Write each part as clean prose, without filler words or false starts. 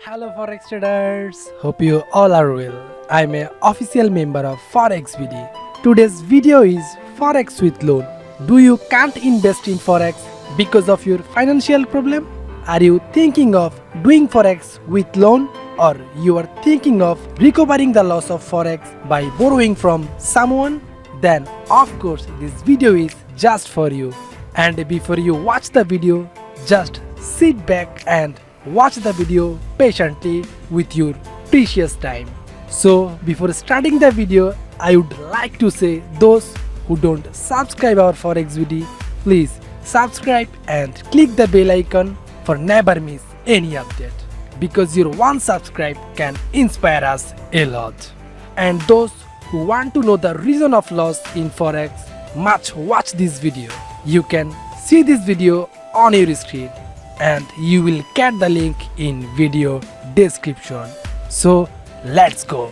Hello Forex traders, hope you all are well. I'm an official member of FOREX BD. Today's video is Forex with loan. Do you can't invest in Forex because of your financial problem? Are you thinking of doing Forex with loan, or you are thinking of recovering the loss of Forex by borrowing from someone? Then of course this video is just for you. And before you watch the video, just sit back and watch the video patiently with your precious time. So before starting the video, I would like to say those who don't subscribe our FOREX BD, please subscribe and click the bell icon for never miss any update, because your one subscribe can inspire us a lot. And those who want to know the reason of loss in Forex must watch this video. You can see this video on your screen and you will get the link in video description. So let's go.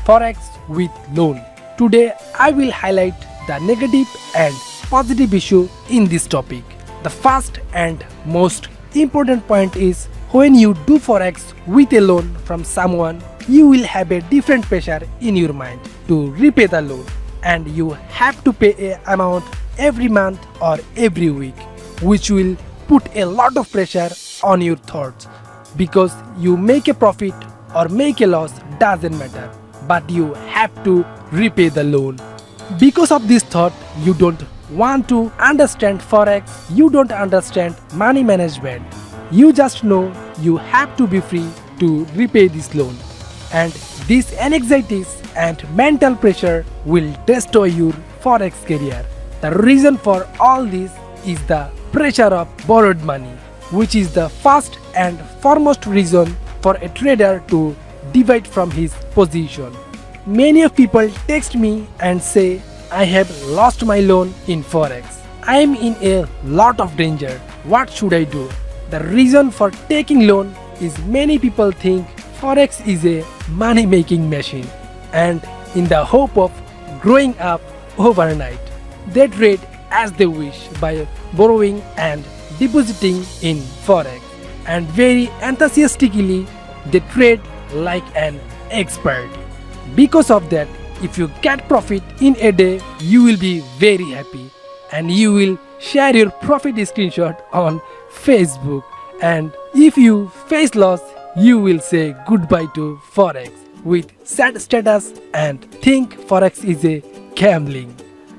Forex with loan. Today I will highlight the negative and positive issue in this topic. The first and most important point is, when you do Forex with a loan from someone, you will have a different pressure in your mind to repay the loan, and you have to pay an amount every month or every week, which will put a lot of pressure on your thoughts, because you make a profit or make a loss doesn't matter, but you have to repay the loan. Because of this thought, you don't want to understand Forex, you don't understand money management, you just know you have to be free to repay this loan, and these anxieties and mental pressure will destroy your Forex career. The reason for all this is the pressure of borrowed money, which is the first and foremost reason for a trader to divide from his position. Many of people text me and say, I have lost my loan in Forex. I am in a lot of danger. What should I do? The reason for taking loan is, many people think Forex is a money making machine, and in the hope of growing up overnight, they trade as they wish by borrowing and depositing in Forex, and very enthusiastically they trade like an expert. Because of that, if you get profit in a day, you will be very happy and you will share your profit screenshot on Facebook, and if you face loss, you will say goodbye to Forex with sad status and think Forex is a gambling.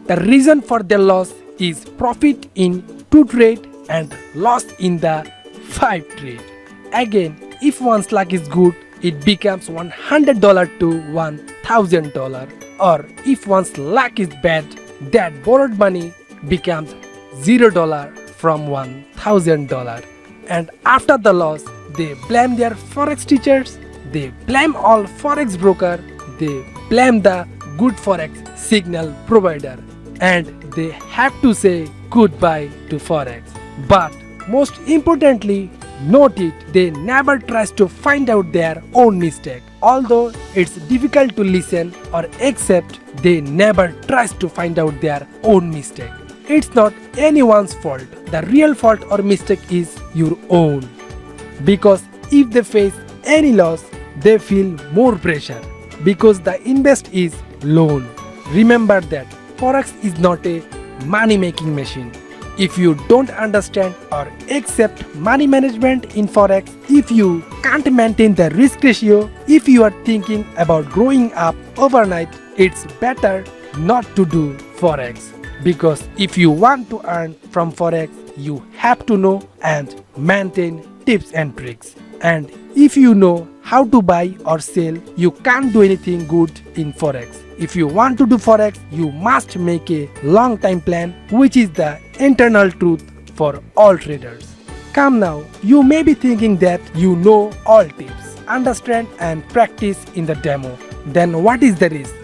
The reason for their loss is profit in 2 trade and loss in the 5 trade. Again, if one's luck is good, it becomes $100 to $1,000, or if one's luck is bad, that borrowed money becomes $0 from $1,000. And after the loss, they blame their Forex teachers, they blame all Forex broker, they blame the good Forex signal provider, and they have to say goodbye to Forex. But most importantly, note it, they never try to find out their own mistake. Although it's difficult to listen or accept, they never try to find out their own mistake. It's not anyone's fault. The real fault or mistake is your own. Because if they face any loss, they feel more pressure, because the invest is loan. Remember that Forex is not a money making machine. If you don't understand or accept money management in Forex, if you can't maintain the risk ratio, if you are thinking about growing up overnight, it's better not to do Forex. Because if you want to earn from Forex, you have to know and maintain tips and tricks. And if you know how to buy or sell, you can't do anything good in Forex. If you want to do Forex, you must make a long time plan, which is the internal truth for all traders. Come now, you may be thinking that you know all tips, understand and practice in the demo. Then what is the risk?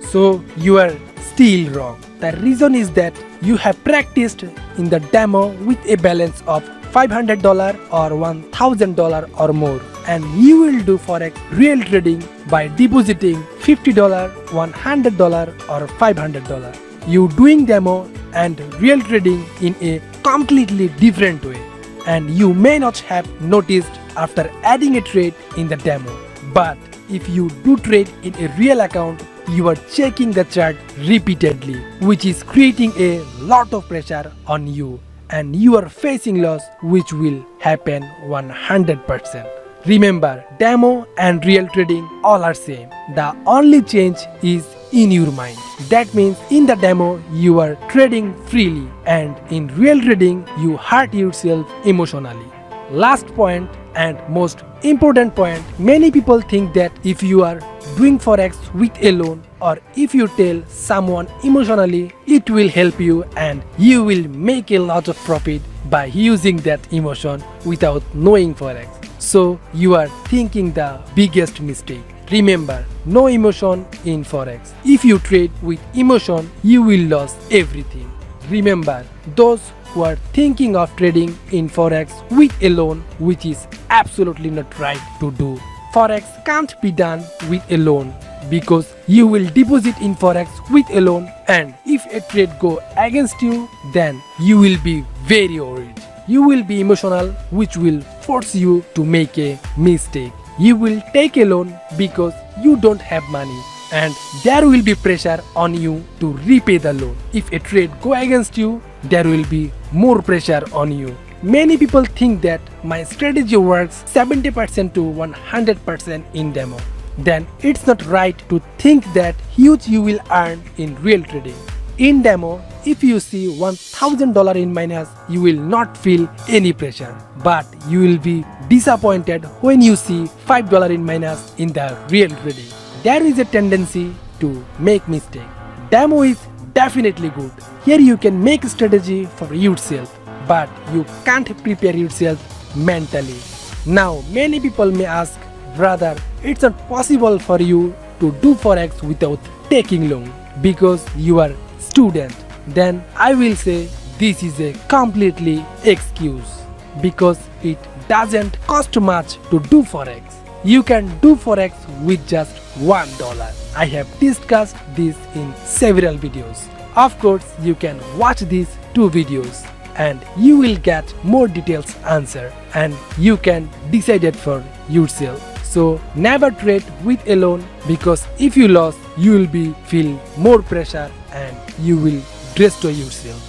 So you are still wrong. The reason is that you have practiced in the demo with a balance of $500 or $1,000 or more, and you will do Forex real trading by depositing $50, $100 or $500. You doing demo and real trading in a completely different way, and you may not have noticed after adding a trade in the demo. But if you do trade in a real account, you are checking the chart repeatedly, which is creating a lot of pressure on you, and you are facing loss, which will happen 100%. Remember, demo and real trading all are same. The only change is in your mind. That means in the demo you are trading freely, and in real trading you hurt yourself emotionally. Last point and most important point, many people think that if you are doing forex with a loan, or if you tell someone emotionally, it will help you and you will make a lot of profit by using that emotion without knowing forex. So you are thinking the biggest mistake. Remember, no emotion in forex. If you trade with emotion, you will lose everything. Remember, those who are thinking of trading in forex with a loan, which is absolutely not right to do. Forex can't be done with a loan, because you will deposit in forex with a loan, and if a trade go against you, then you will be very worried. You will be emotional, which will force you to make a mistake. You will take a loan because you don't have money, and there will be pressure on you to repay the loan. If a trade go against you, there will be more pressure on you. Many people think that my strategy works 70% to 100% in demo. Then it's not right to think that huge you will earn in real trading. In demo, if you see $1,000 in minus, you will not feel any pressure, but you will be disappointed when you see $5 in minus in the real trading. There is a tendency to make mistake. Demo is definitely good. Here you can make a strategy for yourself, but you can't prepare yourself mentally. Now many people may ask, brother, it's not possible for you to do forex without taking loan because you are student. Then I will say this is a completely excuse, because it doesn't cost much to do forex. You can do forex with just $1. I have discussed this in several videos. Of course, you can watch these 2 videos and you will get more details answer, and you can decide it for yourself. So never trade with a loan, because if you lose, you will feel more pressure and you will destroy yourself.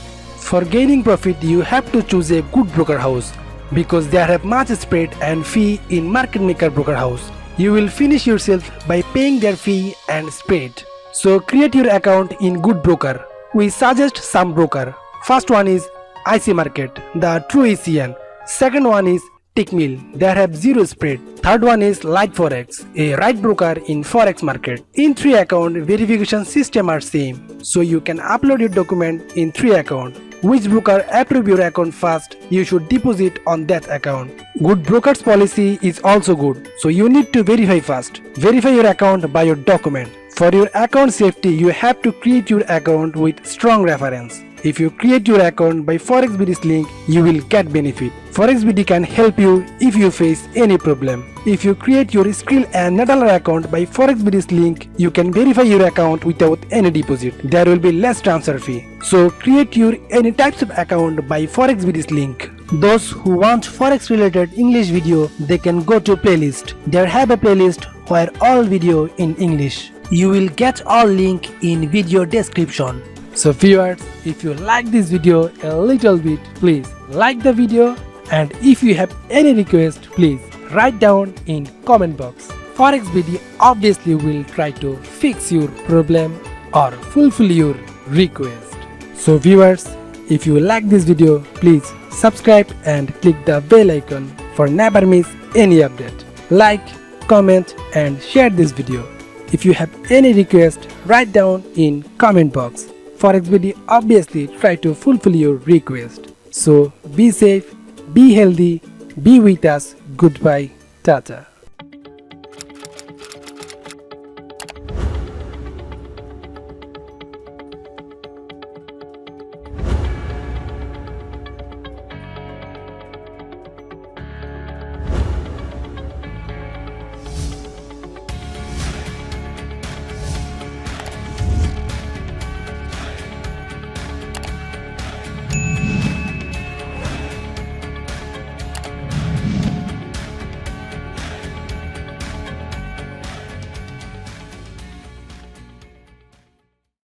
For gaining profit, you have to choose a good broker house, because they have much spread and fee in market maker broker house. You will finish yourself by paying their fee and spread. So create your account in good broker. We suggest some broker. First one is IC Market, the true ECN. Second one is Tickmill, they have zero spread. Third one is Like Forex, a right broker in forex market. In 3 account, verification system are same, so you can upload your document in 3 account. Which broker approve your account first, you should deposit on that account. Good broker's policy is also good, so you need to verify first. Verify your account by your document. For your account safety, you have to create your account with strong reference. If you create your account by ForexBD's link, you will get benefit. ForexBD can help you if you face any problem. If you create your skill and $1 account by ForexBD's link, you can verify your account without any deposit. There will be less transfer fee. So create your any types of account by ForexBD's link. Those who want forex related English video, they can go to playlist. There have a playlist where all video in English. You will get all link in video description. So viewers, if you like this video a little bit, please like the video, and if you have any request, please write down in comment box. ForexBD obviously will try to fix your problem or fulfill your request. So viewers, if you like this video, please subscribe and click the bell icon for never miss any update. Like, comment and share this video. If you have any request, write down in comment box. ForexBD obviously try to fulfill your request. So be safe, be healthy, be with us. Goodbye, Tata.